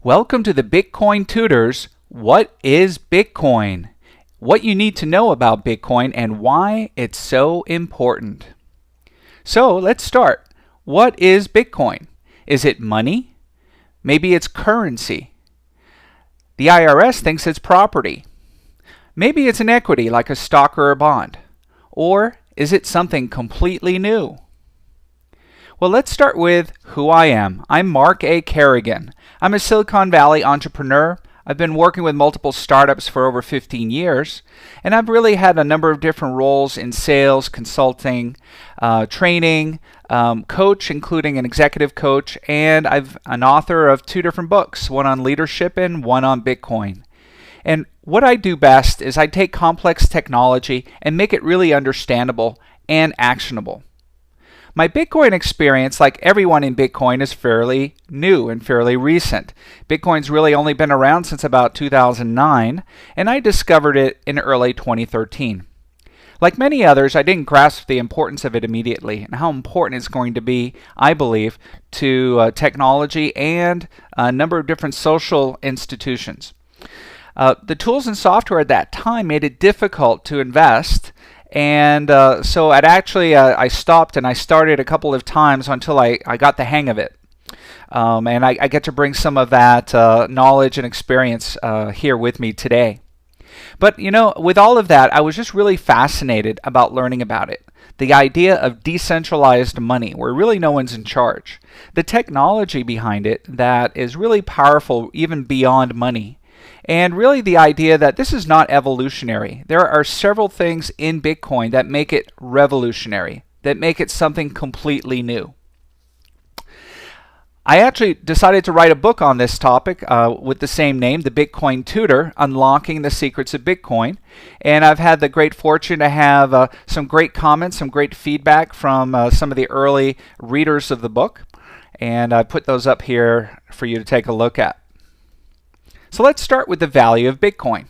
Welcome to the Bitcoin Tutors. What is Bitcoin? What you need to know about Bitcoin and why it's so important. So let's start. What is Bitcoin? Is it money? Maybe it's currency. The IRS thinks it's property. Maybe it's an equity like a stock or a bond. Or is it something completely new? Well, let's start with who I am. I'm Mark A. Kerrigan. I'm a Silicon Valley entrepreneur. I've been working with multiple startups for over 15 years, and I've really had a number of different roles in sales, consulting, training, coach, including an executive coach, and I'm an author of 2 different books, one on leadership and one on Bitcoin. And what I do best is I take complex technology and make it really understandable and actionable. My Bitcoin experience, like everyone in Bitcoin, is fairly new and fairly recent. Bitcoin's really only been around since about 2009, and I discovered it in early 2013. Like many others, I didn't grasp the importance of it immediately and how important it's going to be, I believe, to technology and a number of different social institutions. The tools and software at that time made it difficult to invest. And so I stopped and I started a couple of times until I got the hang of it. And I get to bring some of that knowledge and experience here with me today. But with all of that, I was just really fascinated about learning about it. The idea of decentralized money, where really no one's in charge. The technology behind it that is really powerful even beyond money. And really the idea that this is not evolutionary. There are several things in Bitcoin that make it revolutionary, that make it something completely new. I actually decided to write a book on this topic with the same name, The Bitcoin Tutor, Unlocking the Secrets of Bitcoin. And I've had the great fortune to have some great comments, some great feedback from some of the early readers of the book. And I put those up here for you to take a look at. So let's start with the value of Bitcoin.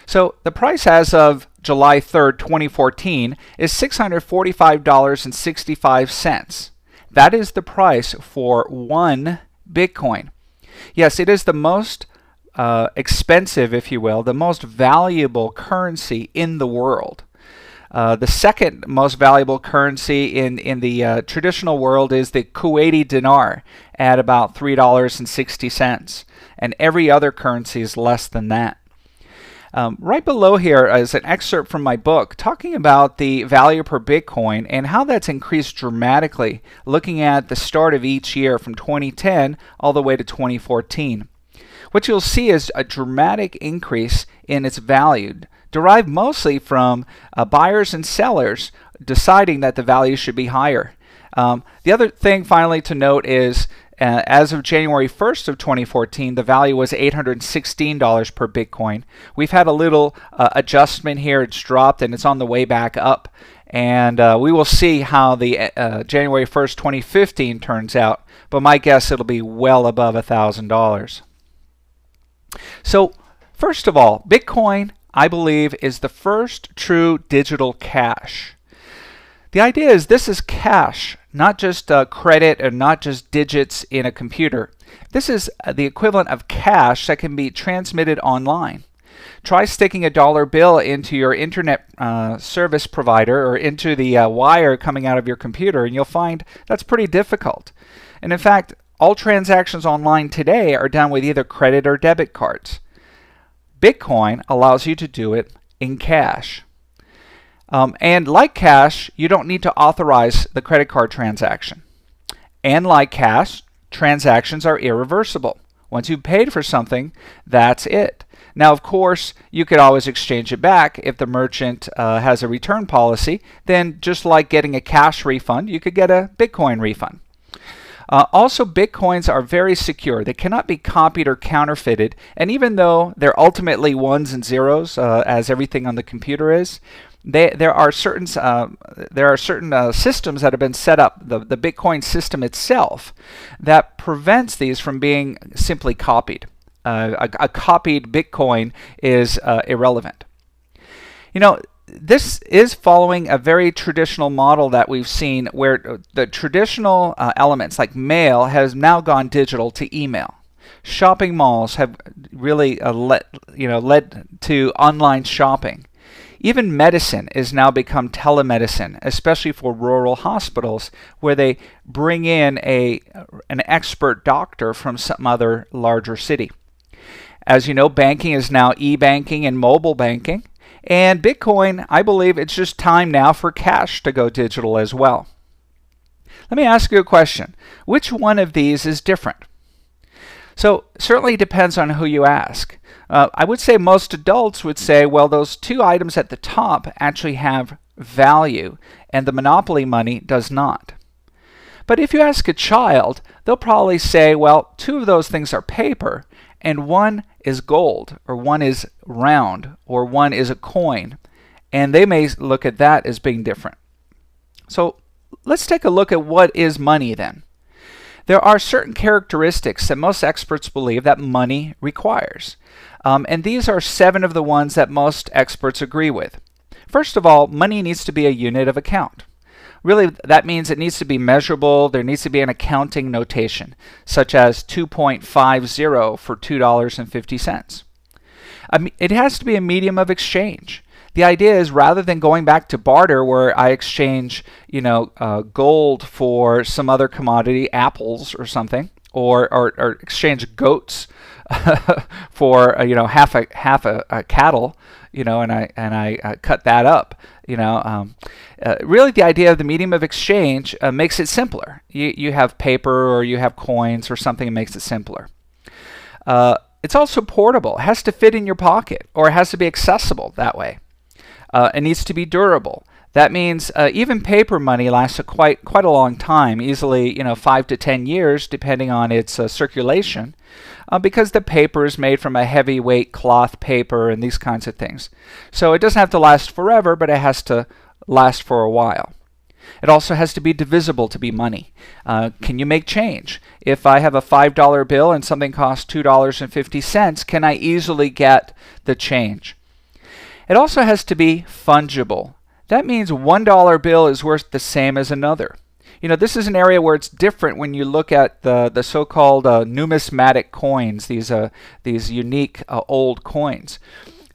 So the price as of July 3rd, 2014 is $645.65. That is the price for 1 Bitcoin. Yes, it is the most expensive, if you will, the most valuable currency in the world. The second most valuable currency in the traditional world is the Kuwaiti dinar at about $3.60. And every other currency is less than that. Right below here is an excerpt from my book talking about the value per Bitcoin and how that's increased dramatically, looking at the start of each year from 2010 all the way to 2014. What you'll see is a dramatic increase in its value, derived mostly from buyers and sellers deciding that the value should be higher. The other thing finally to note is as of January 1st of 2014, the value was $816 per Bitcoin. We've had a little adjustment here. It's dropped and it's on the way back up. And we will see how the January 1st, 2015 turns out. But my guess it'll be well above $1,000. So first of all, Bitcoin, I believe, is the first true digital cash. The idea is this is cash, not just credit and not just digits in a computer. This is the equivalent of cash that can be transmitted online. Try sticking a dollar bill into your internet service provider or into the wire coming out of your computer, and you'll find that's pretty difficult. And in fact, all transactions online today are done with either credit or debit cards. Bitcoin allows you to do it in cash. And like cash, you don't need to authorize the credit card transaction. And like cash, transactions are irreversible. Once you've paid for something, that's it. Now, of course, you could always exchange it back if the merchant has a return policy. Then, just like getting a cash refund, you could get a Bitcoin refund. Also, Bitcoins are very secure. They cannot be copied or counterfeited. And even though they're ultimately ones and zeros, as everything on the computer is, there are certain systems that have been set up, the Bitcoin system itself, that prevents these from being simply copied. A copied Bitcoin is irrelevant. This is following a very traditional model that we've seen where the traditional elements like mail has now gone digital to email. Shopping malls have really led to online shopping. Even medicine has now become telemedicine, especially for rural hospitals where they bring in an expert doctor from some other larger city. As you know, banking is now e-banking and mobile banking. And Bitcoin, I believe it's just time now for cash to go digital as well. Let me ask you a question. Which one of these is different? So certainly depends on who you ask. I would say most adults would say, well, those two items at the top actually have value, and the monopoly money does not. But if you ask a child, they'll probably say, well, two of those things are paper, and one is gold, or one is round, or one is a coin, and they may look at that as being different. So let's take a look at what is money then. There are certain characteristics that most experts believe that money requires. And these are 7 of the ones that most experts agree with. First of all, money needs to be a unit of account. Really, that means it needs to be measurable. There needs to be an accounting notation, such as 2.50 for $2.50. It has to be a medium of exchange. The idea is rather than going back to barter where I exchange, gold for some other commodity, apples or something, or exchange goats for half a cattle, and I cut that up. Really, the idea of the medium of exchange makes it simpler. You have paper or you have coins or something that makes it simpler. It's also portable. It has to fit in your pocket, or it has to be accessible that way. It needs to be durable. That means even paper money lasts quite a long time, easily 5 to 10 years, depending on its circulation, because the paper is made from a heavyweight cloth paper and these kinds of things. So it doesn't have to last forever, but it has to last for a while. It also has to be divisible to be money. Can you make change? If I have a $5 bill and something costs $2.50, can I easily get the change? It also has to be fungible. That means $1 bill is worth the same as another. This is an area where it's different when you look at the so-called numismatic coins, these unique old coins.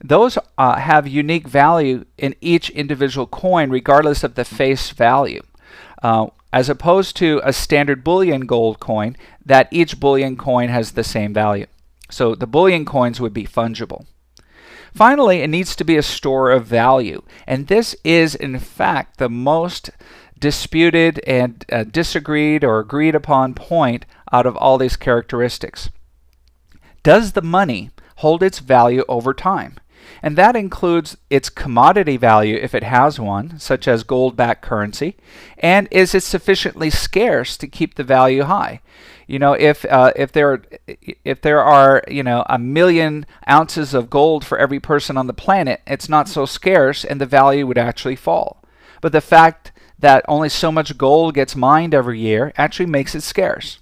Those have unique value in each individual coin regardless of the face value, as opposed to a standard bullion gold coin that each bullion coin has the same value. So the bullion coins would be fungible. Finally, it needs to be a store of value, and this is in fact the most disputed and disagreed or agreed upon point out of all these characteristics. Does the money hold its value over time? And that includes its commodity value if it has one, such as gold-backed currency, and is it sufficiently scarce to keep the value high? If there are 1 million ounces of gold for every person on the planet, it's not so scarce and the value would actually fall. But the fact that only so much gold gets mined every year actually makes it scarce.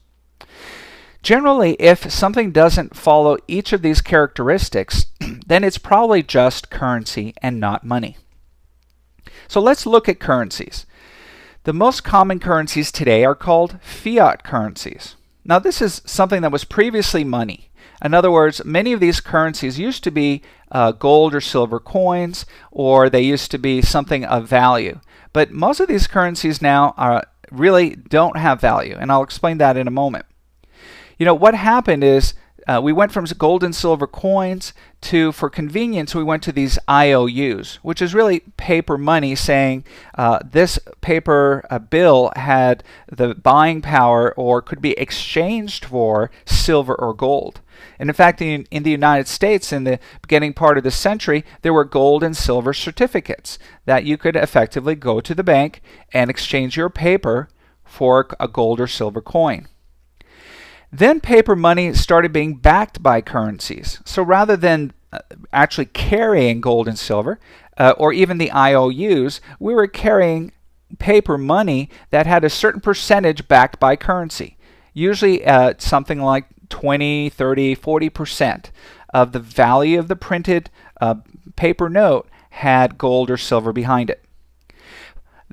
Generally, if something doesn't follow each of these characteristics, then it's probably just currency and not money. So let's look at currencies. The most common currencies today are called fiat currencies. Now, this is something that was previously money. In other words, many of these currencies used to be gold or silver coins, or they used to be something of value. But most of these currencies now really don't have value, and I'll explain that in a moment. What happened is we went from gold and silver coins to, for convenience, we went to these IOUs, which is really paper money saying this paper bill had the buying power or could be exchanged for silver or gold. And in fact, in the United States, in the beginning part of the century, there were gold and silver certificates that you could effectively go to the bank and exchange your paper for a gold or silver coin. Then paper money started being backed by currencies. So rather than actually carrying gold and silver, or even the IOUs, we were carrying paper money that had a certain percentage backed by currency. Usually something like 20, 30, 40% of the value of the printed paper note had gold or silver behind it.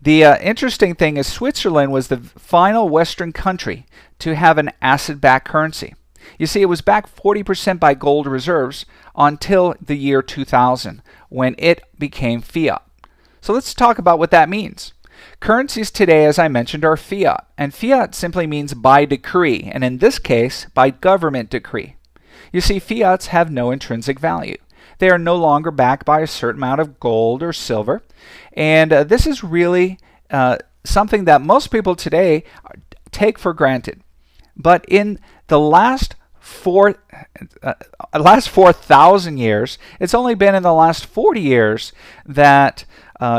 The interesting thing is Switzerland was the final Western country to have an asset-backed currency. You see, it was backed 40% by gold reserves until the year 2000, when it became fiat. So let's talk about what that means. Currencies today, as I mentioned, are fiat, and fiat simply means by decree, and in this case, by government decree. You see, fiats have no intrinsic value. They are no longer backed by a certain amount of gold or silver, and this is really something that most people today take for granted. But in the last 4,000 years, it's only been in the last 40 years that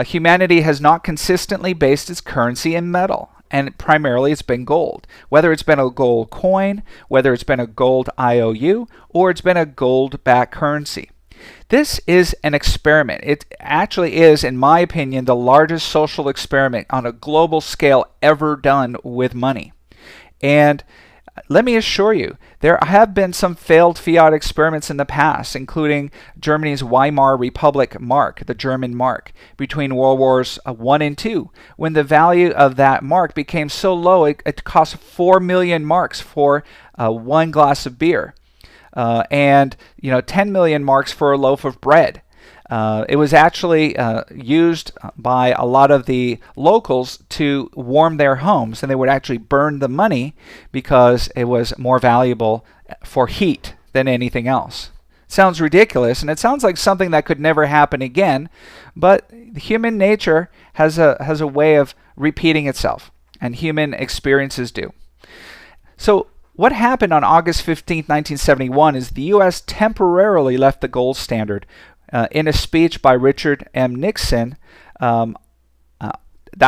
humanity has not consistently based its currency in metal, and primarily it's been gold. Whether it's been a gold coin, whether it's been a gold IOU, or it's been a gold-backed currency. This is an experiment. It actually is, in my opinion, the largest social experiment on a global scale ever done with money. And let me assure you, there have been some failed fiat experiments in the past, including Germany's Weimar Republic mark, the German mark, between World Wars I and II, when the value of that mark became so low it cost 4 million marks for one glass of beer, and 10 million marks for a loaf of bread. It was actually used by a lot of the locals to warm their homes, and they would actually burn the money because it was more valuable for heat than anything else. Sounds ridiculous, and it sounds like something that could never happen again, but human nature has a way of repeating itself, and human experiences do. So what happened on August 15, 1971 is the U.S. temporarily left the gold standard. In a speech by Richard M. Nixon, that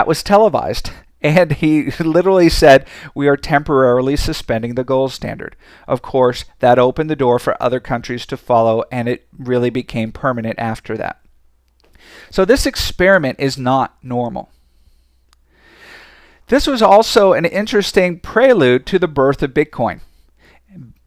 was televised, and he literally said, "We are temporarily suspending the gold standard." Of course, that opened the door for other countries to follow, and it really became permanent after that. So this experiment is not normal. This was also an interesting prelude to the birth of Bitcoin.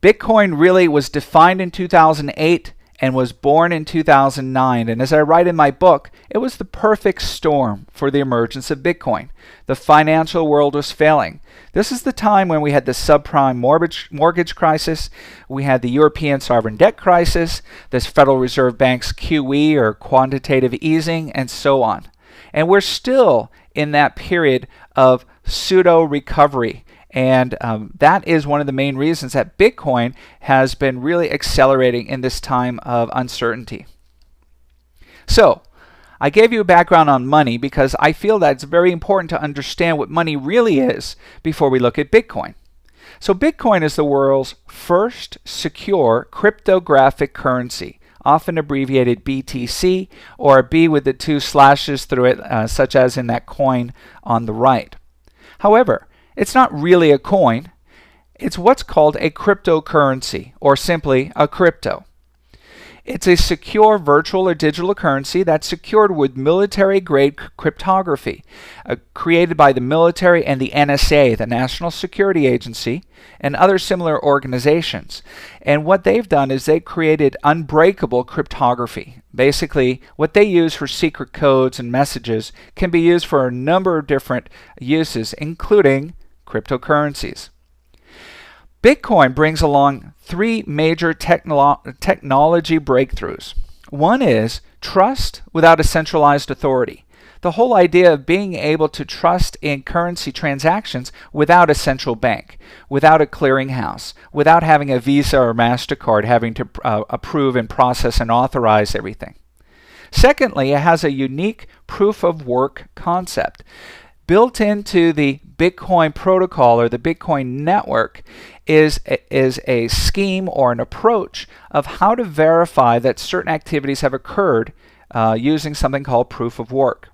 Bitcoin really was defined in 2008 and was born in 2009. And as I write in my book, it was the perfect storm for the emergence of Bitcoin. The financial world was failing. This is the time when we had the subprime mortgage crisis, we had the European sovereign debt crisis, this Federal Reserve Bank's QE or quantitative easing, and so on. And we're still in that period of pseudo-recovery. And that is one of the main reasons that Bitcoin has been really accelerating in this time of uncertainty. So, I gave you a background on money because I feel that it's very important to understand what money really is before we look at Bitcoin. So Bitcoin is the world's first secure cryptographic currency, often abbreviated BTC, or a B with the 2 slashes through it, such as in that coin on the right. However, it's not really a coin. It's what's called a cryptocurrency, or simply a crypto. It's a secure virtual or digital currency that's secured with military-grade cryptography, created by the military and the NSA, the National Security Agency, and other similar organizations. And what they've done is they've created unbreakable cryptography. Basically, what they use for secret codes and messages can be used for a number of different uses, including cryptocurrencies. Bitcoin brings along 3 major technology breakthroughs. One is trust without a centralized authority. The whole idea of being able to trust in currency transactions without a central bank, without a clearinghouse, without having a Visa or MasterCard having to approve and process and authorize everything. Secondly, it has a unique proof of work concept. Built into the Bitcoin protocol or the Bitcoin network is a scheme or an approach of how to verify that certain activities have occurred using something called proof of work.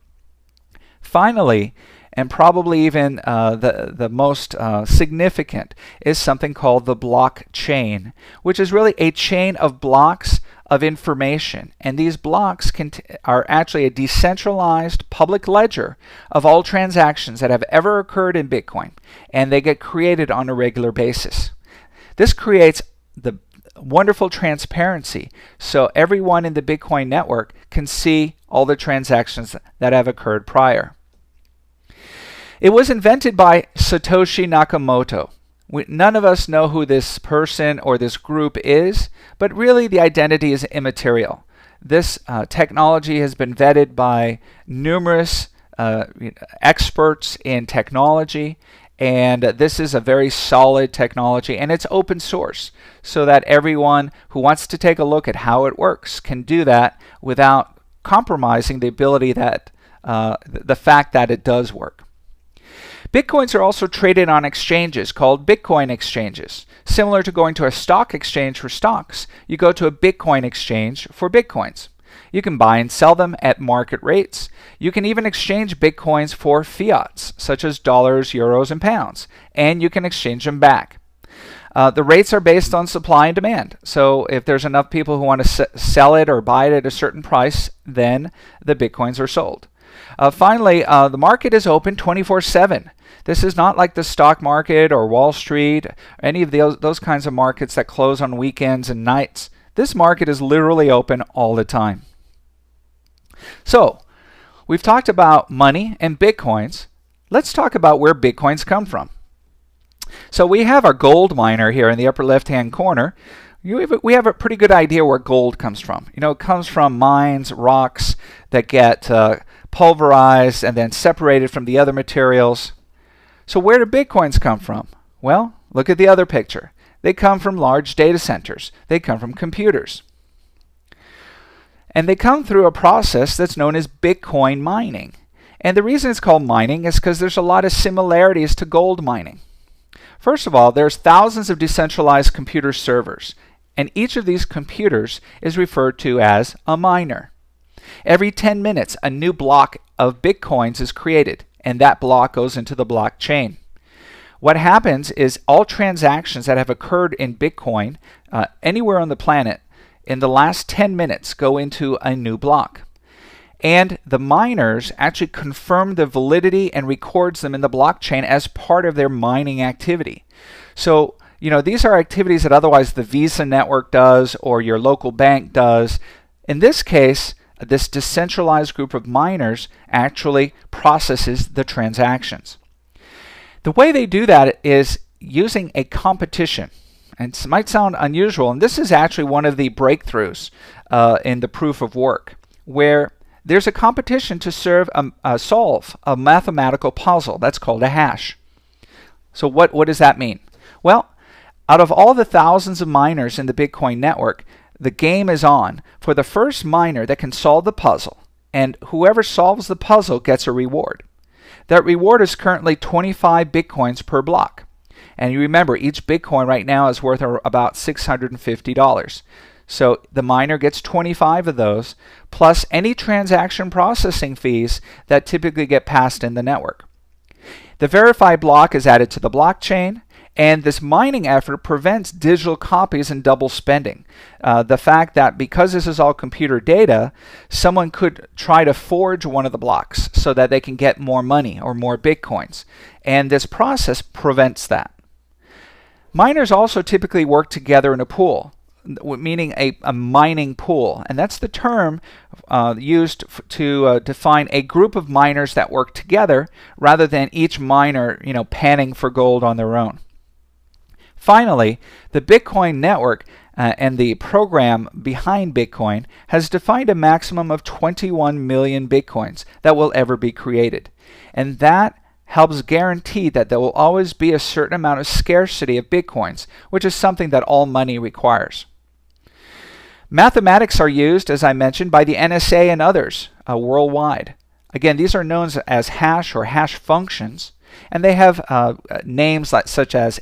Finally, and probably even the most significant, is something called the blockchain, which is really a chain of blocks of information. And these blocks are actually a decentralized public ledger of all transactions that have ever occurred in Bitcoin, and they get created on a regular basis. This creates the wonderful transparency, so everyone in the Bitcoin network can see all the transactions that have occurred prior. It was invented by Satoshi Nakamoto, None of us know who this person or this group is, but really the identity is immaterial. This technology has been vetted by numerous experts in technology, and this is a very solid technology, and it's open source, so that everyone who wants to take a look at how it works can do that without compromising the ability that the fact that it does work. Bitcoins are also traded on exchanges called Bitcoin exchanges. Similar to going to a stock exchange for stocks, you go to a Bitcoin exchange for Bitcoins. You can buy and sell them at market rates. You can even exchange Bitcoins for fiats, such as dollars, euros, and pounds, and you can exchange them back. The rates are based on supply and demand. So if there's enough people who want to sell it or buy it at a certain price, then the Bitcoins are sold. Finally, the market is open 24/7. This is not like the stock market or Wall Street, or any of those kinds of markets that close on weekends and nights. This market is literally open all the time. So, we've talked about money and Bitcoins. Let's talk about where Bitcoins come from. So we have our gold miner here in the upper left-hand corner. We have a pretty good idea where gold comes from. You know, it comes from mines, rocks that get pulverized and then separated from the other materials. So where do Bitcoins come from? Well, look at the other picture. They come from large data centers. They come from computers. And they come through a process that's known as Bitcoin mining. And the reason it's called mining is because there's a lot of similarities to gold mining. First of all, there's thousands of decentralized computer servers, and each of these computers is referred to as a miner. Every 10 minutes, a new block of Bitcoins is created, and that block goes into the blockchain. What happens is all transactions that have occurred in Bitcoin anywhere on the planet in the last 10 minutes go into a new block. And the miners actually confirm the validity and records them in the blockchain as part of their mining activity. So, you know, these are activities that otherwise the Visa network does or your local bank does. In this case, this decentralized group of miners actually processes the transactions. The way they do that is using a competition. And it might sound unusual, and this is actually one of the breakthroughs in the proof of work, where there's a competition to solve a mathematical puzzle. That's called a hash. So what does that mean? Well, out of all the thousands of miners in the Bitcoin network, the game is on for the first miner that can solve the puzzle, and whoever solves the puzzle gets a reward. That reward is currently 25 Bitcoins per block. And you remember, each Bitcoin right now is worth about $650. So the miner gets 25 of those, plus any transaction processing fees that typically get passed in the network. The verified block is added to the blockchain, and this mining effort prevents digital copies and double spending. The fact that because this is all computer data, someone could try to forge one of the blocks so that they can get more money or more Bitcoins. And this process prevents that. Miners also typically work together in a pool, meaning a mining pool. And that's the term used to define a group of miners that work together rather than each miner, panning for gold on their own. Finally, the Bitcoin network and the program behind Bitcoin has defined a maximum of 21 million Bitcoins that will ever be created. And that helps guarantee that there will always be a certain amount of scarcity of Bitcoins, which is something that all money requires. Mathematics are used, as I mentioned, by the NSA and others worldwide. Again, these are known as hash or hash functions, and they have names such as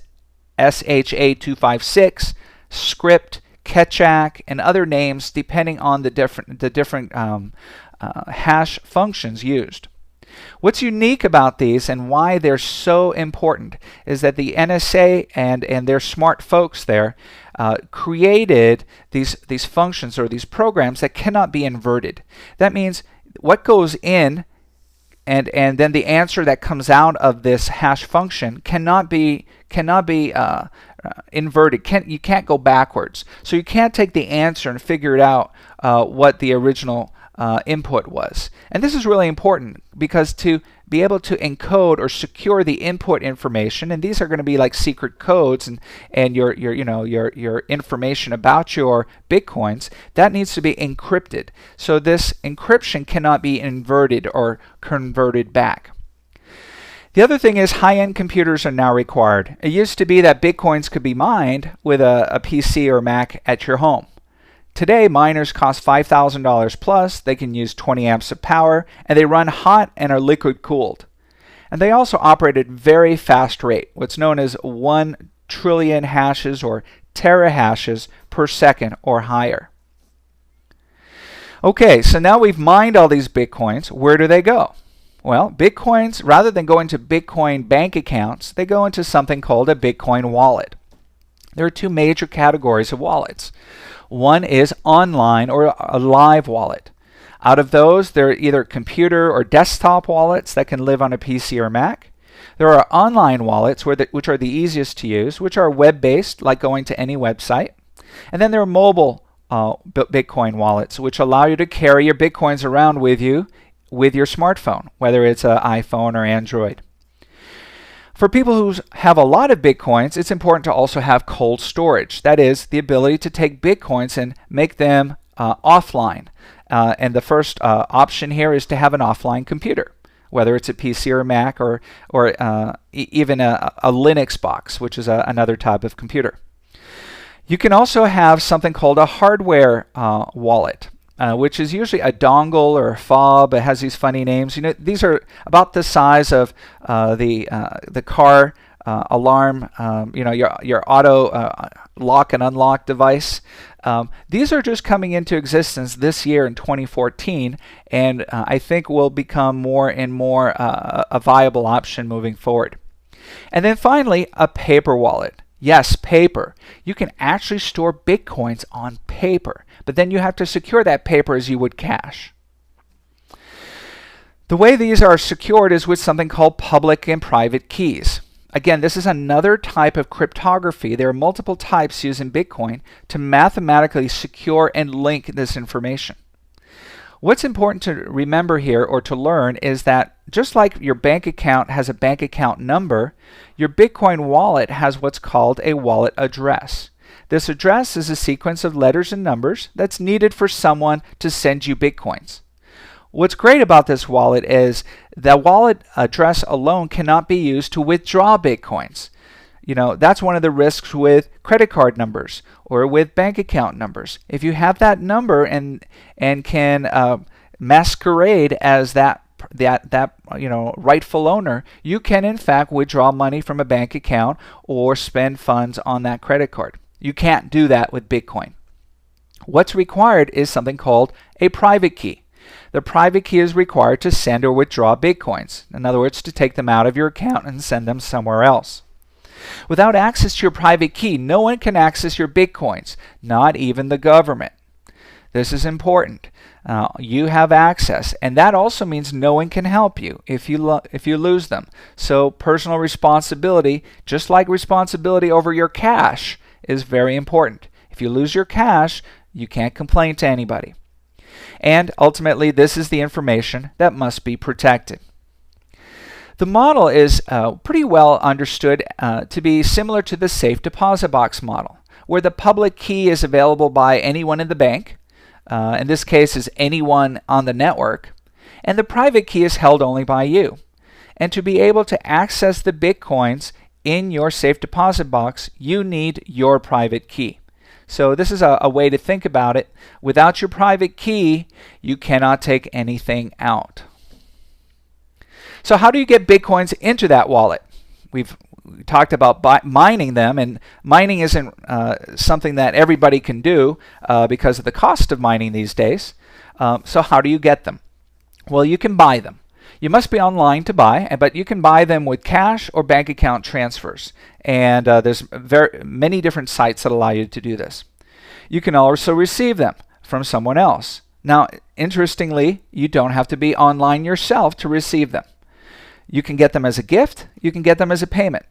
SHA-256, script, Keccak, and other names depending on the different hash functions used. What's unique about these and why they're so important is that the NSA and their smart folks there created these functions or these programs that cannot be inverted. That means what goes in and then the answer that comes out of this hash function cannot be inverted. You can't go backwards. So you can't take the answer and figure it out what the original input was. And this is really important because to be able to encode or secure the input information, and these are going to be like secret codes and your information about your Bitcoins, that needs to be encrypted. So this encryption cannot be inverted or converted back. The other thing is high-end computers are now required. It used to be that Bitcoins could be mined with a PC or Mac at your home. Today, miners cost $5,000 plus, they can use 20 amps of power, and they run hot and are liquid cooled. And they also operate at very fast rate, what's known as 1 trillion hashes or terahashes per second or higher. Okay, so now we've mined all these Bitcoins. Where do they go? Well, Bitcoins, rather than going to Bitcoin bank accounts, they go into something called a Bitcoin wallet. There are two major categories of wallets. One is online or a live wallet. Out of those, there are either computer or desktop wallets that can live on a PC or Mac. There are online wallets which are the easiest to use, which are web-based, like going to any website. And then there are mobile Bitcoin wallets, which allow you to carry your Bitcoins around with you with your smartphone, whether it's an iPhone or Android. For people who have a lot of Bitcoins, it's important to also have cold storage. That is, the ability to take Bitcoins and make them offline. And the first option here is to have an offline computer, whether it's a PC or a Mac or even a Linux box, which is another type of computer. You can also have something called a hardware wallet. Which is usually a dongle or a fob. It has these funny names. You know, these are about the size of the car alarm. Your auto lock and unlock device. These are just coming into existence this year in 2014, and I think will become more and more a viable option moving forward. And then finally, a paper wallet. Yes, paper. You can actually store Bitcoins on paper, but then you have to secure that paper as you would cash. The way these are secured is with something called public and private keys. Again, this is another type of cryptography. There are multiple types used in Bitcoin to mathematically secure and link this information. What's important to remember here or to learn is that just like your bank account has a bank account number, your Bitcoin wallet has what's called a wallet address. This address is a sequence of letters and numbers that's needed for someone to send you Bitcoins. What's great about this wallet is the wallet address alone cannot be used to withdraw Bitcoins. You know, that's one of the risks with credit card numbers or with bank account numbers. If you have that number and can masquerade as that rightful owner, you can in fact withdraw money from a bank account or spend funds on that credit card. You can't do that with Bitcoin. What's required is something called a private key. The private key is required to send or withdraw Bitcoins. In other words, to take them out of your account and send them somewhere else. Without access to your private key, no one can access your Bitcoins, not even the government. This is important. You have access, and that also means no one can help you if you lose them. So personal responsibility, just like responsibility over your cash, is very important. If you lose your cash, you can't complain to anybody. And ultimately, this is the information that must be protected. The model is pretty well understood to be similar to the safe deposit box model, where the public key is available by anyone in the bank. In this case, is anyone on the network, and the private key is held only by you. And to be able to access the Bitcoins in your safe deposit box, you need your private key. So this is a way to think about it. Without your private key, you cannot take anything out. So how do you get Bitcoins into that wallet? We've talked about mining them, and mining isn't something that everybody can do because of the cost of mining these days. So how do you get them? Well, you can buy them. You must be online to buy, but you can buy them with cash or bank account transfers. And there's many different sites that allow you to do this. You can also receive them from someone else. Now, interestingly, you don't have to be online yourself to receive them. You can get them as a gift, you can get them as a payment.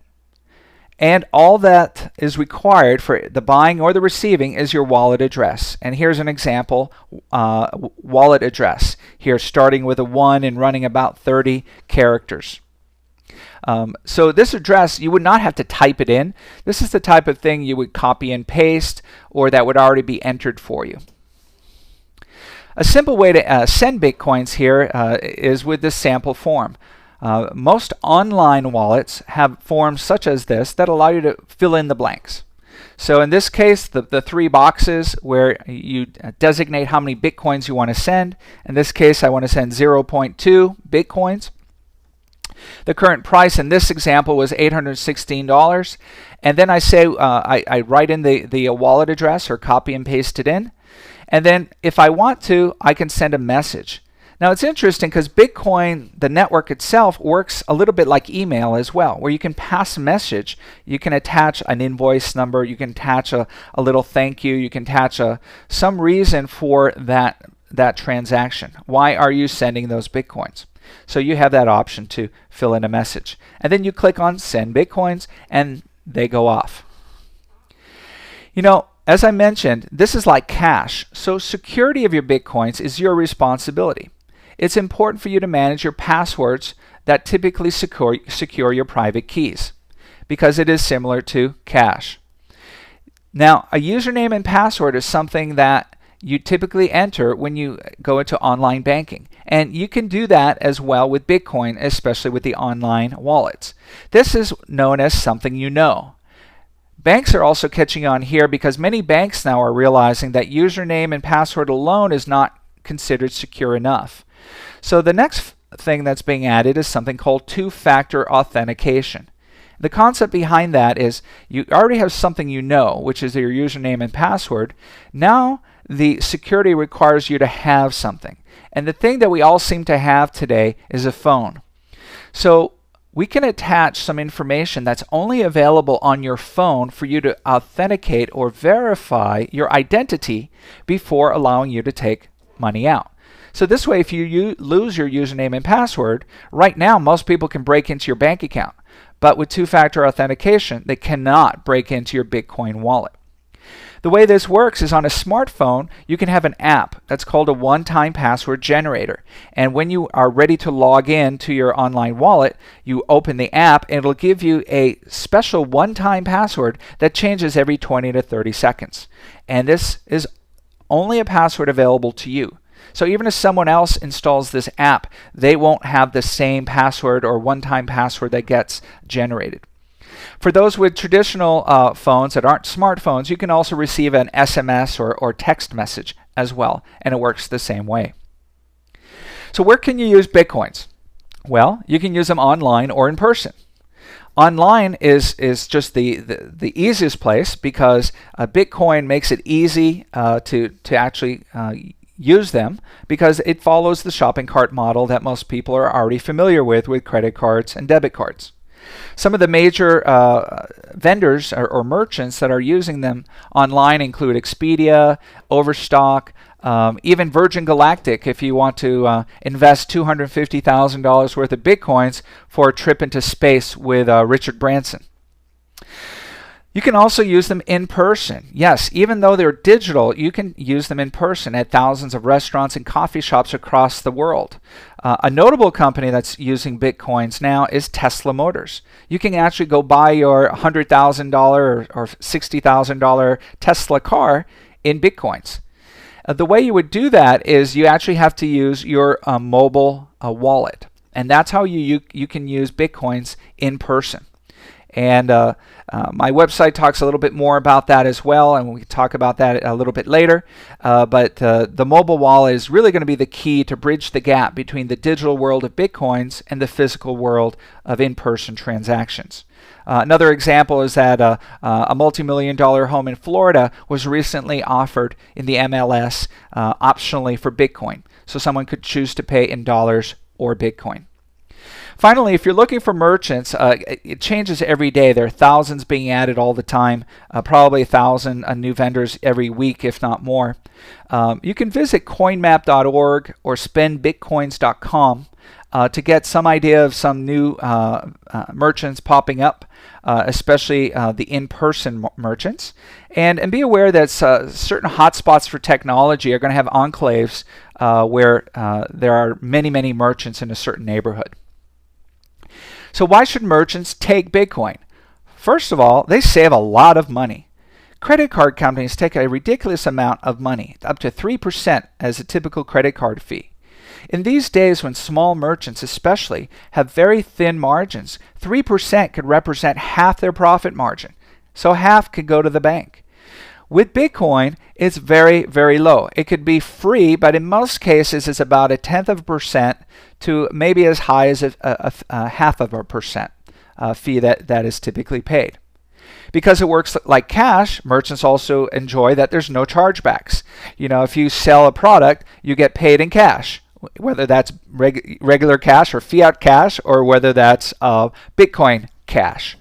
And all that is required for the buying or the receiving is your wallet address. And here's an example wallet address here, starting with a 1 and running about 30 characters. So this address, you would not have to type it in. This is the type of thing you would copy and paste, or that would already be entered for you. A simple way to send Bitcoins here is with this sample form. Most online wallets have forms such as this that allow you to fill in the blanks. So in this case, the 3 boxes where you designate how many Bitcoins you want to send. In this case, I want to send 0.2 Bitcoins. The current price in this example was $816. And then I say, I write in the wallet address or copy and paste it in. And then if I want to, I can send a message. Now it's interesting because Bitcoin, the network itself, works a little bit like email as well, where you can pass a message. You can attach an invoice number, you can attach a little thank you, you can attach some reason for that transaction. Why are you sending those Bitcoins? So you have that option to fill in a message. And then you click on Send Bitcoins and they go off. You know, as I mentioned, this is like cash, so security of your Bitcoins is your responsibility. It's important for you to manage your passwords that typically secure your private keys, because it is similar to cash. Now, a username and password is something that you typically enter when you go into online banking. And you can do that as well with Bitcoin, especially with the online wallets. This is known as something you know. Banks are also catching on here because many banks now are realizing that username and password alone is not considered secure enough. So the next thing that's being added is something called two-factor authentication. The concept behind that is you already have something you know, which is your username and password. Now the security requires you to have something. And the thing that we all seem to have today is a phone. So we can attach some information that's only available on your phone for you to authenticate or verify your identity before allowing you to take money out. So this way, if you lose your username and password, right now most people can break into your bank account. But with two-factor authentication, they cannot break into your Bitcoin wallet. The way this works is on a smartphone, you can have an app that's called a one-time password generator. And when you are ready to log in to your online wallet, you open the app and it'll give you a special one-time password that changes every 20 to 30 seconds. And this is only a password available to you. So even if someone else installs this app, they won't have the same password or one-time password that gets generated. For those with traditional phones that aren't smartphones, you can also receive an SMS or text message as well, and it works the same way. So where can you use Bitcoins? Well, you can use them online or in person. Online is just the easiest place because Bitcoin makes it easy to actually use them because it follows the shopping cart model that most people are already familiar with credit cards and debit cards. Some of the major vendors or merchants that are using them online include Expedia, Overstock, even Virgin Galactic if you want to invest $250,000 worth of Bitcoins for a trip into space with Richard Branson. You can also use them in person. Yes, even though they're digital, you can use them in person at thousands of restaurants and coffee shops across the world. A notable company that's using Bitcoins now is Tesla Motors. You can actually go buy your $100,000 or $60,000 Tesla car in Bitcoins. The way you would do that is you actually have to use your mobile wallet. And that's how you can use Bitcoins in person. And my website talks a little bit more about that as well, and we can talk about that a little bit later. But the mobile wallet is really going to be the key to bridge the gap between the digital world of Bitcoins and the physical world of in-person transactions. Another example is that a multi-million-dollar home in Florida was recently offered in the MLS optionally for Bitcoin. So someone could choose to pay in dollars or Bitcoin. Finally, if you're looking for merchants, it changes every day. There are thousands being added all the time, probably 1,000 new vendors every week, if not more. You can visit coinmap.org or spendbitcoins.com. to get some idea of some new merchants popping up, especially the in-person merchants. And be aware that certain hotspots for technology are going to have enclaves where there are many, many merchants in a certain neighborhood. So why should merchants take Bitcoin? First of all, they save a lot of money. Credit card companies take a ridiculous amount of money, up to 3% as a typical credit card fee. In these days when small merchants especially have very thin margins, 3% could represent half their profit margin. So half could go to the bank. With Bitcoin, it's very, very low. It could be free, but in most cases it's about 0.1% to maybe as high as a 0.5% fee that is typically paid. Because it works like cash, merchants also enjoy that there's no chargebacks. You know, if you sell a product, you get paid in cash, whether that's regular cash or fiat cash, or whether that's Bitcoin cash.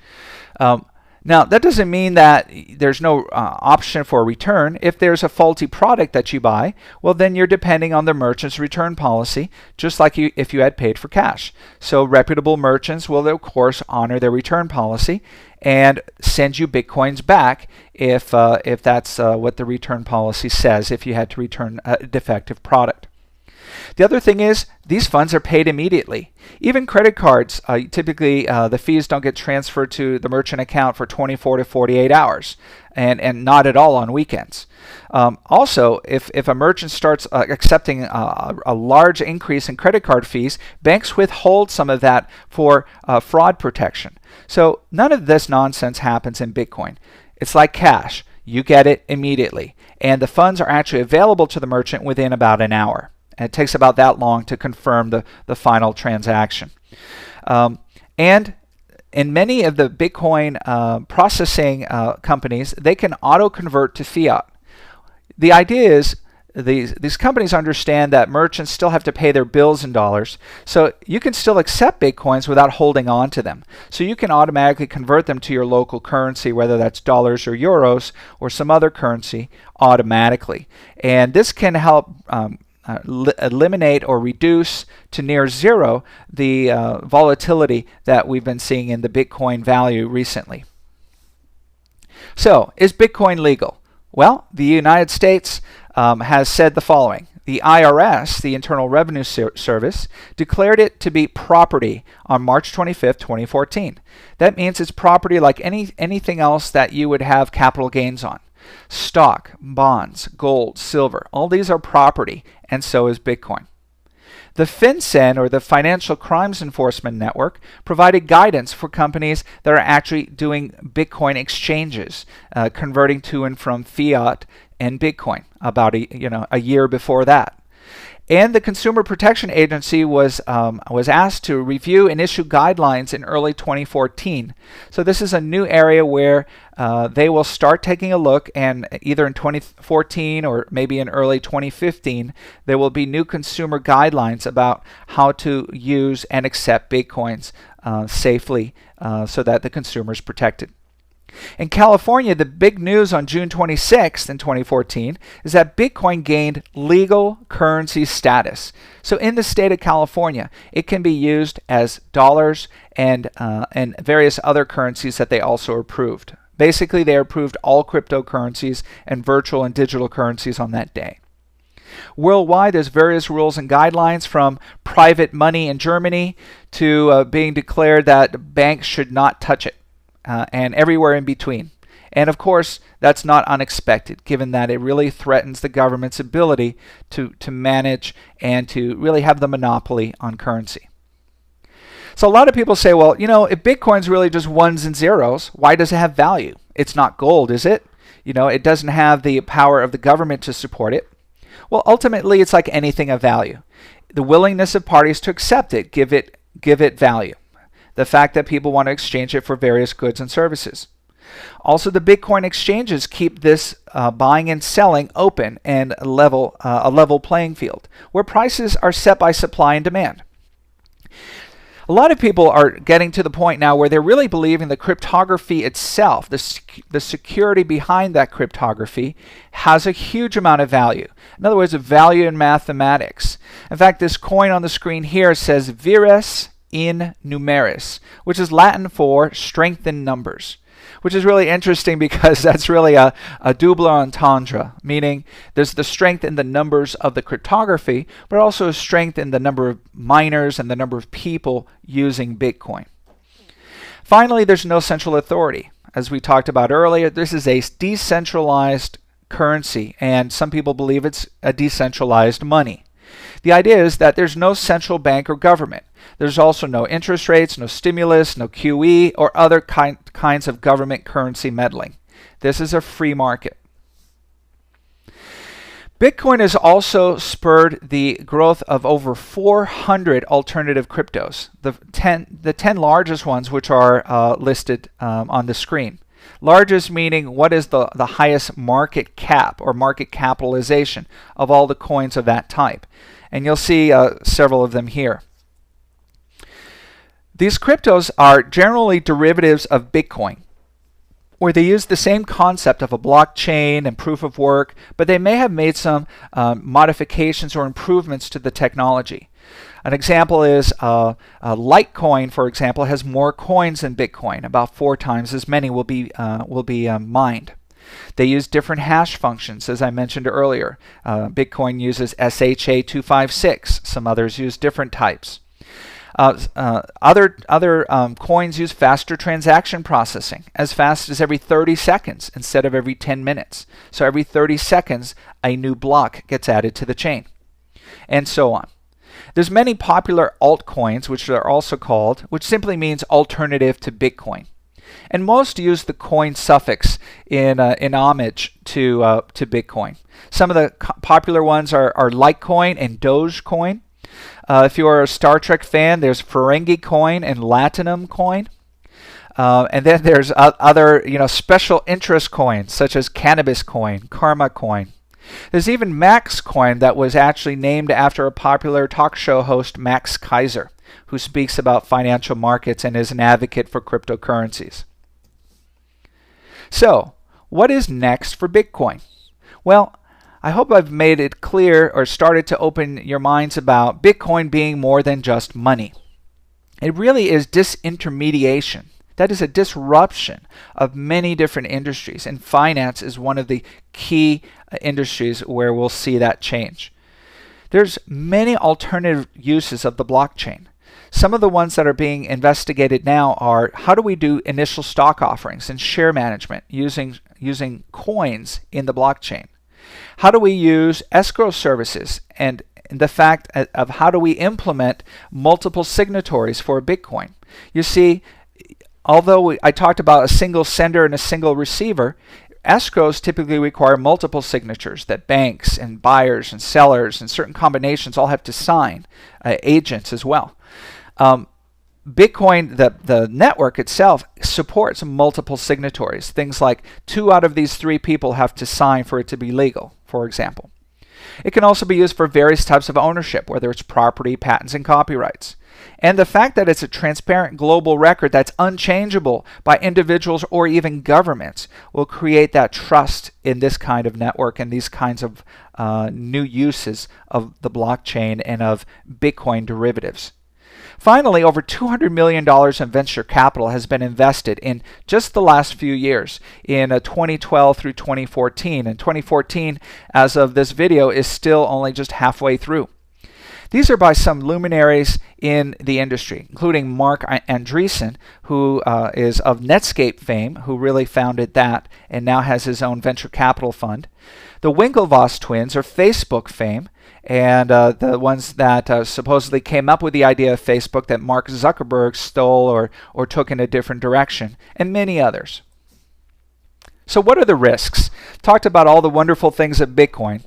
Now, that doesn't mean that there's no option for a return. If there's a faulty product that you buy, well, then you're depending on the merchant's return policy, just like if you had paid for cash. So reputable merchants will, of course, honor their return policy and send you Bitcoins back if that's what the return policy says, if you had to return a defective product. The other thing is these funds are paid immediately. Even credit cards, typically the fees don't get transferred to the merchant account for 24 to 48 hours, and not at all on weekends. Also, if a merchant starts accepting a large increase in credit card fees, banks withhold some of that for fraud protection. So none of this nonsense happens in Bitcoin. It's like cash. You get it immediately, and the funds are actually available to the merchant within about an hour. And it takes about that long to confirm the final transaction. And in many of the Bitcoin processing companies, they can auto-convert to fiat. The idea is these companies understand that merchants still have to pay their bills in dollars, so you can still accept Bitcoins without holding on to them. So you can automatically convert them to your local currency, whether that's dollars or euros or some other currency, automatically. And this can help eliminate or reduce to near zero the volatility that we've been seeing in the Bitcoin value recently. So, is Bitcoin legal? Well, the United States has said the following. The IRS, the Internal Revenue Service, declared it to be property on March 25th, 2014. That means it's property like anything else that you would have capital gains on. Stock, bonds, gold, silver, all these are property, and so is Bitcoin. The FinCEN, or the Financial Crimes Enforcement Network, provided guidance for companies that are actually doing Bitcoin exchanges, converting to and from fiat and Bitcoin about a year before that. And the Consumer Protection Agency was asked to review and issue guidelines in early 2014. So this is a new area where they will start taking a look, and either in 2014 or maybe in early 2015, there will be new consumer guidelines about how to use and accept Bitcoins safely so that the consumer is protected. In California, the big news on June 26th in 2014 is that Bitcoin gained legal currency status. So in the state of California, it can be used as dollars and various other currencies that they also approved. Basically, they approved all cryptocurrencies and virtual and digital currencies on that day. Worldwide, there's various rules and guidelines, from private money in Germany to being declared that banks should not touch it. And everywhere in between. And of course, that's not unexpected, given that it really threatens the government's ability to manage and to really have the monopoly on currency. So a lot of people say, well, if Bitcoin's really just ones and zeros, why does it have value? It's not gold, is it? It doesn't have the power of the government to support it. Well, ultimately, it's like anything of value. The willingness of parties to accept it give it value. The fact that people want to exchange it for various goods and services. Also, the Bitcoin exchanges keep this buying and selling open and a level playing field, where prices are set by supply and demand. A lot of people are getting to the point now where they're really believing the cryptography itself, the security behind that cryptography, has a huge amount of value. In other words, a value in mathematics. In fact, this coin on the screen here says vires in numeris, which is Latin for strength in numbers, which is really interesting because that's really a double entendre, meaning there's the strength in the numbers of the cryptography, but also a strength in the number of miners and the number of people using Bitcoin. Finally, there's no central authority. As we talked about earlier, this is a decentralized currency, and some people believe it's a decentralized money. The idea is that there's no central bank or government. There's also no interest rates, no stimulus, no QE, or other kinds of government currency meddling. This is a free market. Bitcoin has also spurred the growth of over 400 alternative cryptos, the 10 largest ones which are listed on the screen. Largest meaning what is the highest market cap or market capitalization of all the coins of that type. And you'll see several of them here. These cryptos are generally derivatives of Bitcoin, where they use the same concept of a blockchain and proof of work, but they may have made some modifications or improvements to the technology. An example is Litecoin, for example, has more coins than Bitcoin. About 4 times as many will be mined. They use different hash functions, as I mentioned earlier. Bitcoin uses SHA-256. Some others use different types. Other coins use faster transaction processing, as fast as every 30 seconds instead of every 10 minutes. So every 30 seconds, a new block gets added to the chain, and so on. There's many popular altcoins, which are also called, which simply means alternative to Bitcoin. And most use the coin suffix in homage to Bitcoin. Some of the popular ones are Litecoin and Dogecoin. If you're a Star Trek fan, there's Ferengi coin and Latinum coin. And then there's other special interest coins such as Cannabis coin, Karma coin. There's even Max coin that was actually named after a popular talk show host, Max Kaiser, who speaks about financial markets and is an advocate for cryptocurrencies. So, what is next for Bitcoin? Well, I hope I've made it clear or started to open your minds about Bitcoin being more than just money. It really is disintermediation. That is a disruption of many different industries, and finance is one of the key industries where we'll see that change. There's many alternative uses of the blockchain. Some of the ones that are being investigated now are how do we do initial stock offerings and share management using coins in the blockchain? How do we use escrow services and the fact of how do we implement multiple signatories for Bitcoin? You see, although I talked about a single sender and a single receiver, escrows typically require multiple signatures that banks and buyers and sellers and certain combinations all have to sign, agents as well. Bitcoin, the network itself, supports multiple signatories. Things like 2 out of these 3 people have to sign for it to be legal, for example. It can also be used for various types of ownership, whether it's property, patents, and copyrights. And the fact that it's a transparent global record that's unchangeable by individuals or even governments will create that trust in this kind of network and these kinds of new uses of the blockchain and of Bitcoin derivatives. Finally, over $200 million in venture capital has been invested in just the last few years, in 2012 through 2014. And 2014, as of this video, is still only just halfway through. These are by some luminaries in the industry, including Mark Andreessen, who is of Netscape fame, who really founded that and now has his own venture capital fund. The Winklevoss twins are Facebook fame, and the ones that supposedly came up with the idea of Facebook that Mark Zuckerberg stole or took in a different direction, and many others. So what are the risks? Talked about all the wonderful things of Bitcoin,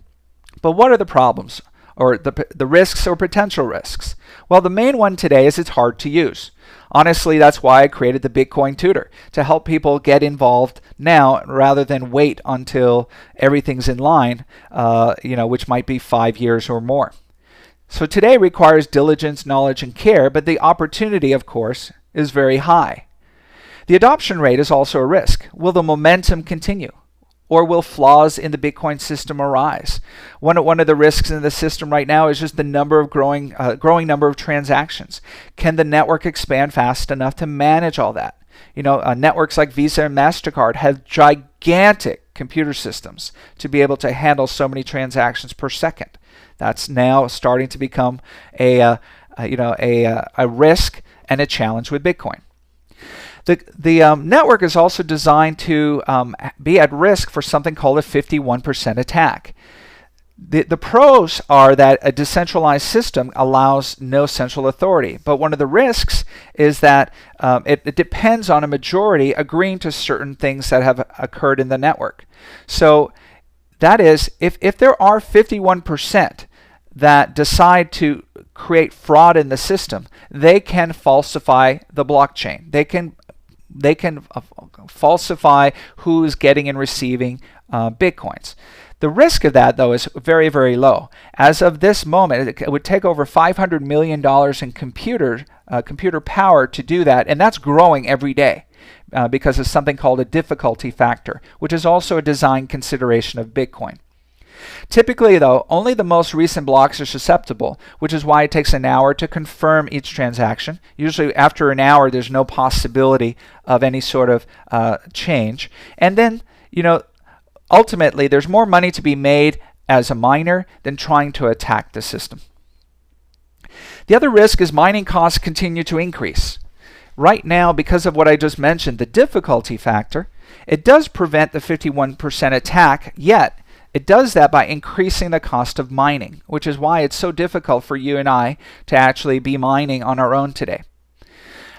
but what are the problems? Or the risks or potential risks? Well, the main one today is it's hard to use. Honestly, that's why I created the Bitcoin Tutor, to help people get involved now rather than wait until everything's in line, which might be 5 years or more. So today requires diligence, knowledge, and care, but the opportunity, of course, is very high. The adoption rate is also a risk. Will the momentum continue? Or will flaws in the Bitcoin system arise? One of the risks in the system right now is just the growing number of transactions. Can the network expand fast enough to manage all that? Networks like Visa and MasterCard have gigantic computer systems to be able to handle so many transactions per second. That's now starting to become a risk and a challenge with Bitcoin. The network is also designed to be at risk for something called a 51% attack. The pros are that a decentralized system allows no central authority, but one of the risks is that it depends on a majority agreeing to certain things that have occurred in the network. So that is, if there are 51% that decide to create fraud in the system, they can falsify the blockchain. They can falsify who's getting and receiving Bitcoins. The risk of that, though, is very, very low. As of this moment, it would take over $500 million in computer power to do that, and that's growing every day because of something called a difficulty factor, which is also a design consideration of Bitcoin. Typically, though, only the most recent blocks are susceptible, which is why it takes an hour to confirm each transaction. Usually after an hour, there's no possibility of any sort of change. And then, ultimately, there's more money to be made as a miner than trying to attack the system. The other risk is mining costs continue to increase. Right now, because of what I just mentioned, the difficulty factor, it does prevent the 51% attack, yet it does that by increasing the cost of mining, which is why it's so difficult for you and I to actually be mining on our own today.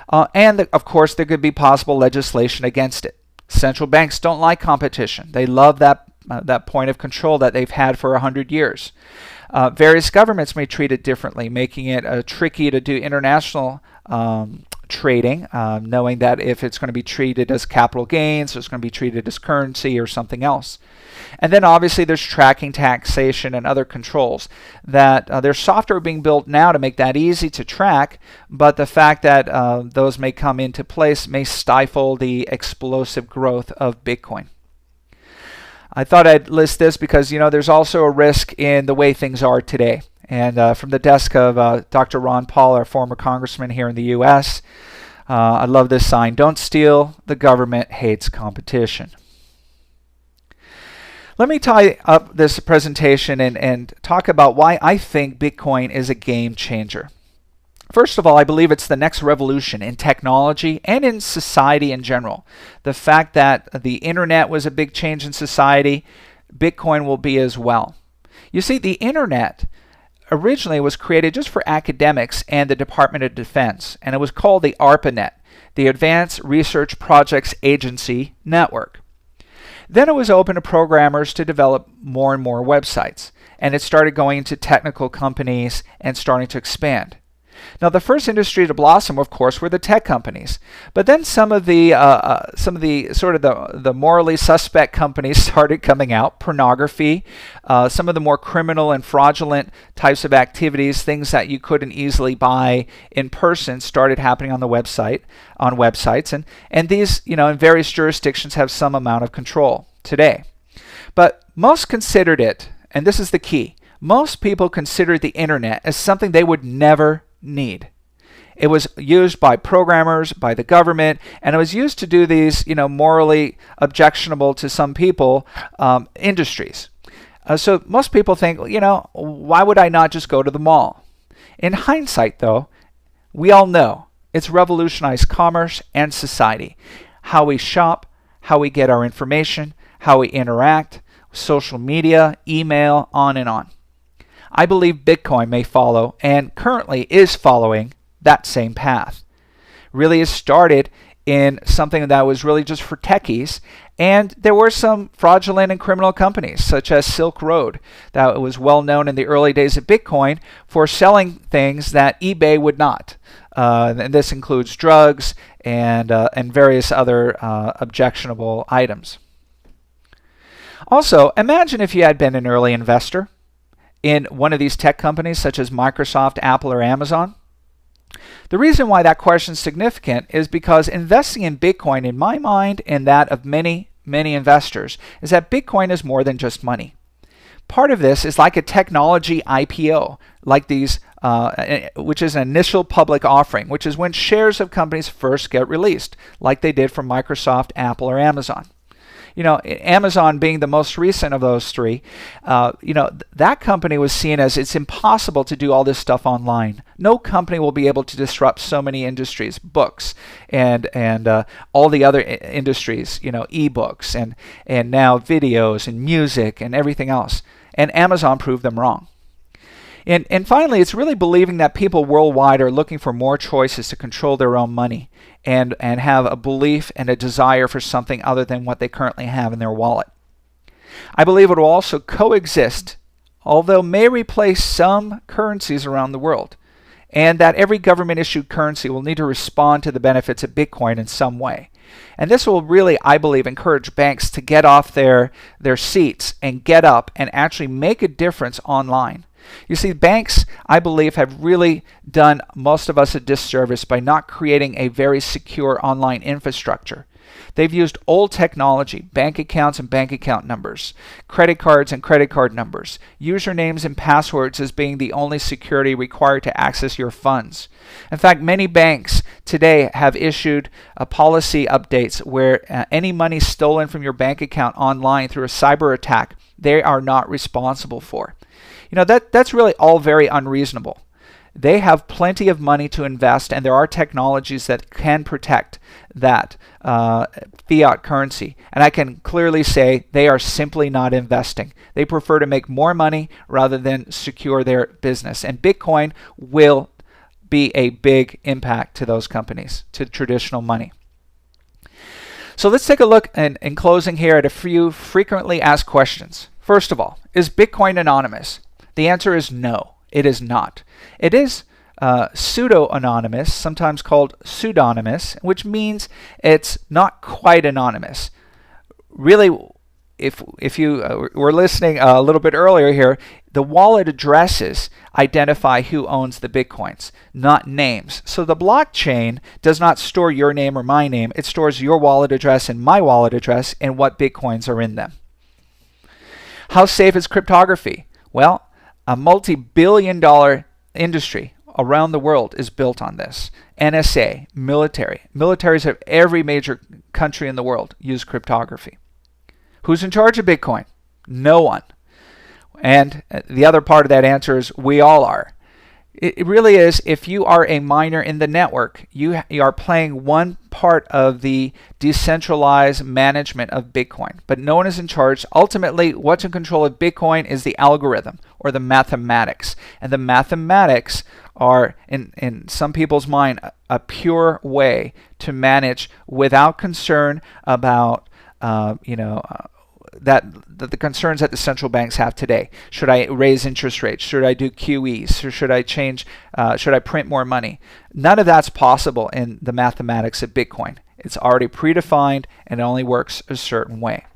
Of course, there could be possible legislation against it. Central banks don't like competition. They love that point of control that they've had for 100 years. Various governments may treat it differently, making it tricky to do international trading, knowing that if it's going to be treated as capital gains, it's going to be treated as currency or something else. And then obviously there's tracking, taxation, and other controls that there's software being built now to make that easy to track, but the fact that those may come into place may stifle the explosive growth of Bitcoin. I thought I'd list this because there's also a risk in the way things are today. And from the desk of Dr. Ron Paul, our former congressman here in the U.S., I love this sign: "Don't steal, the government hates competition." Let me tie up this presentation and talk about why I think Bitcoin is a game changer. First of all, I believe it's the next revolution in technology and in society in general. The fact that the internet was a big change in society, Bitcoin will be as well. You see, the internet originally was created just for academics and the Department of Defense, and it was called the ARPANET, the Advanced Research Projects Agency Network. Then it was open to programmers to develop more and more websites, and it started going into technical companies and starting to expand. Now, the first industry to blossom, of course, were the tech companies. But then some of the morally suspect companies started coming out. Pornography, some of the more criminal and fraudulent types of activities, things that you couldn't easily buy in person, started happening on websites, and these, in various jurisdictions have some amount of control today. But most considered it, and this is the key, most people considered the internet as something they would never need. It was used by programmers, by the government, and it was used to do these, morally objectionable to some people industries. So most people think, why would I not just go to the mall? In hindsight, though, we all know it's revolutionized commerce and society. How we shop, how we get our information, how we interact, social media, email, on and on. I believe Bitcoin may follow, and currently is following, that same path. Really, it started in something that was really just for techies, and there were some fraudulent and criminal companies, such as Silk Road, that was well known in the early days of Bitcoin for selling things that eBay would not. And this includes drugs and various other objectionable items. Also, imagine if you had been an early investor. in one of these tech companies such as Microsoft, Apple, or Amazon? The reason why that question is significant is because investing in Bitcoin, in my mind and that of many, many investors, is that Bitcoin is more than just money. Part of this is like a technology IPO, like these, which is an initial public offering, which is when shares of companies first get released, like they did from Microsoft, Apple, or Amazon. You know, Amazon being the most recent of those three, that company was seen as it's impossible to do all this stuff online. No company will be able to disrupt so many industries, books and all the other industries, ebooks and now videos and music and everything else. And Amazon proved them wrong. And finally, it's really believing that people worldwide are looking for more choices to control their own money and have a belief and a desire for something other than what they currently have in their wallet. I believe it will also coexist, although may replace some currencies around the world, and that every government-issued currency will need to respond to the benefits of Bitcoin in some way. And this will really, I believe, encourage banks to get off their seats and get up and actually make a difference online. You see, banks, I believe, have really done most of us a disservice by not creating a very secure online infrastructure. They've used old technology, bank accounts and bank account numbers, credit cards and credit card numbers, usernames and passwords as being the only security required to access your funds. In fact, many banks today have issued policy updates where any money stolen from your bank account online through a cyber attack, they are not responsible for. That's really all very unreasonable. They have plenty of money to invest, and there are technologies that can protect that fiat currency. And I can clearly say they are simply not investing. They prefer to make more money rather than secure their business. And Bitcoin will be a big impact to those companies, to traditional money. So let's take a look in closing here at a few frequently asked questions. First of all, is Bitcoin anonymous? The answer is no, it is not. It is pseudo-anonymous, sometimes called pseudonymous, which means it's not quite anonymous. Really, if you were listening a little bit earlier here, the wallet addresses identify who owns the Bitcoins, not names. So the blockchain does not store your name or my name. It stores your wallet address and my wallet address and what Bitcoins are in them. How safe is cryptography? Well, a multi-billion-dollar industry around the world is built on this. NSA, militaries of every major country in the world use cryptography. Who's in charge of Bitcoin? No one. And the other part of that answer is we all are. It really is, if you are a miner in the network, you are playing one part of the decentralized management of Bitcoin, but no one is in charge. Ultimately, what's in control of Bitcoin is the algorithm or the mathematics. And the mathematics are, in some people's mind, a pure way to manage without concern about, the concerns that the central banks have today. Should I raise interest rates? Should I do QEs? Or should I should I print more money? None of that's possible in the mathematics of Bitcoin. It's already predefined and it only works a certain way.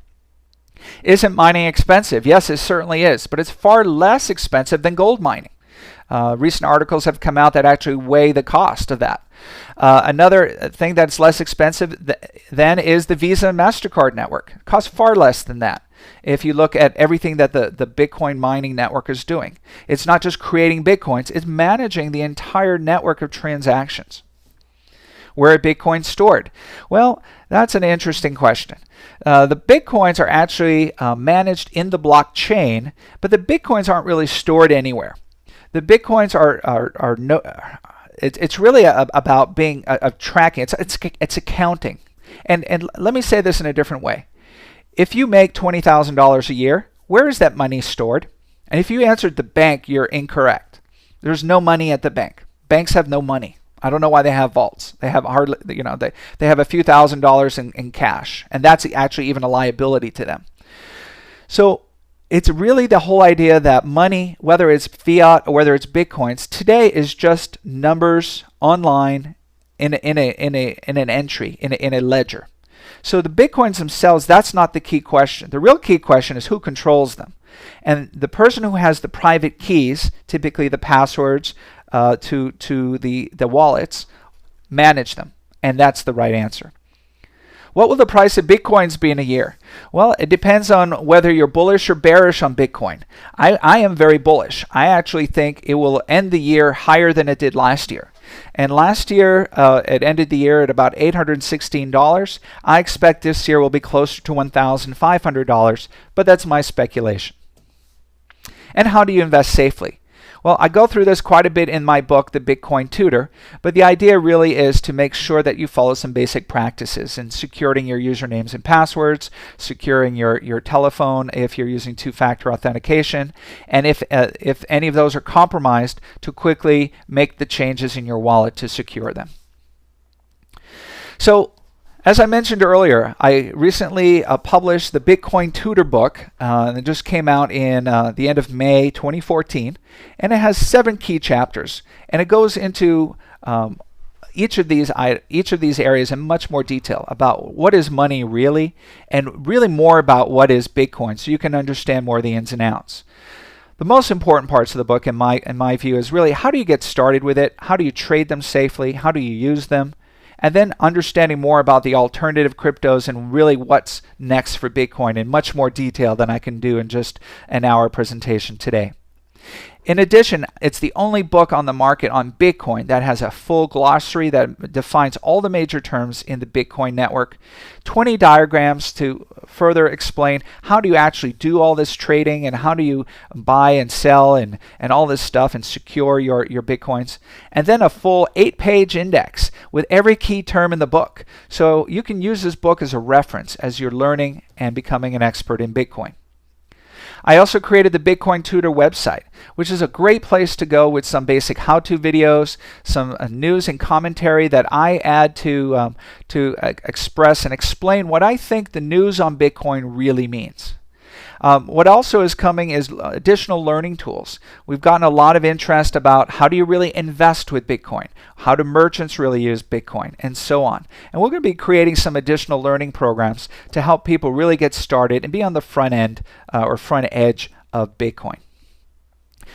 Isn't mining expensive? Yes, it certainly is, but it's far less expensive than gold mining. Recent articles have come out that actually weigh the cost of that. Another thing that's less expensive than is the Visa and MasterCard network. It costs far less than that. If you look at everything that the Bitcoin mining network is doing, it's not just creating Bitcoins, it's managing the entire network of transactions. Where are Bitcoins stored? Well, that's an interesting question. The Bitcoins are actually managed in the blockchain, but the Bitcoins aren't really stored anywhere. The Bitcoins are no. It's really about being tracking. It's accounting. And let me say this in a different way. If you make $20,000 a year, where is that money stored? And if you answered the bank, you're incorrect. There's no money at the bank. Banks have no money. I don't know why they have vaults. They have hardly, they have a few $1,000s in cash, and that's actually even a liability to them. So it's really the whole idea that money, whether it's fiat or whether it's Bitcoins, today is just numbers online in an entry, in a ledger. So the Bitcoins themselves, that's not the key question. The real key question is who controls them. And the person who has the private keys, typically the passwords to the wallets, manage them. And that's the right answer. What will the price of Bitcoins be in a year? Well, it depends on whether you're bullish or bearish on Bitcoin. I am very bullish. I actually think it will end the year higher than it did last year. And last year, it ended the year at about $816. I expect this year will be closer to $1,500, but that's my speculation. And how do you invest safely? Well, I go through this quite a bit in my book, The Bitcoin Tutor, but the idea really is to make sure that you follow some basic practices in securing your usernames and passwords, securing your telephone if you're using two-factor authentication, and if any of those are compromised, to quickly make the changes in your wallet to secure them. So, as I mentioned earlier, I recently published the Bitcoin Tutor book. And it just came out in the end of May 2014, and it has 7 key chapters, and it goes into each of these areas in much more detail about what is money really, and really more about what is Bitcoin, so you can understand more of the ins and outs. The most important parts of the book, in my view, is really how do you get started with it, how do you trade them safely, how do you use them, and then understanding more about the alternative cryptos and really what's next for Bitcoin in much more detail than I can do in just an hour presentation today. In addition, it's the only book on the market on Bitcoin that has a full glossary that defines all the major terms in the Bitcoin network, 20 diagrams to further explain how do you actually do all this trading and how do you buy and sell and all this stuff and secure your Bitcoins, and then a full 8-page index with every key term in the book. So you can use this book as a reference as you're learning and becoming an expert in Bitcoin. I also created the Bitcoin Tutor website, which is a great place to go with some basic how-to videos, some news and commentary that I add to express and explain what I think the news on Bitcoin really means. What also is coming is additional learning tools. We've gotten a lot of interest about how do you really invest with Bitcoin, how do merchants really use Bitcoin, and so on. And we're going to be creating some additional learning programs to help people really get started and be on the front end or front edge of Bitcoin.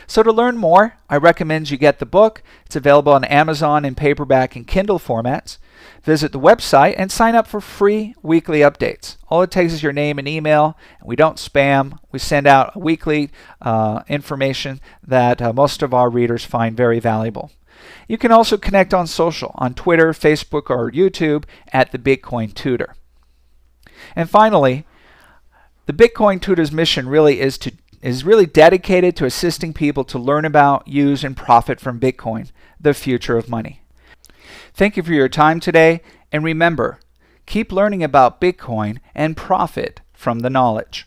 So to learn more, I recommend you get the book. It's available on Amazon in paperback and Kindle formats. Visit the website and sign up for free weekly updates. All it takes is your name and email. We don't spam. We send out weekly information that most of our readers find very valuable. You can also connect on social, on Twitter, Facebook, or YouTube at the Bitcoin Tutor. And finally, the Bitcoin Tutor's mission really is really dedicated to assisting people to learn about, use, and profit from Bitcoin, the future of money. Thank you for your time today, and remember, keep learning about Bitcoin and profit from the knowledge.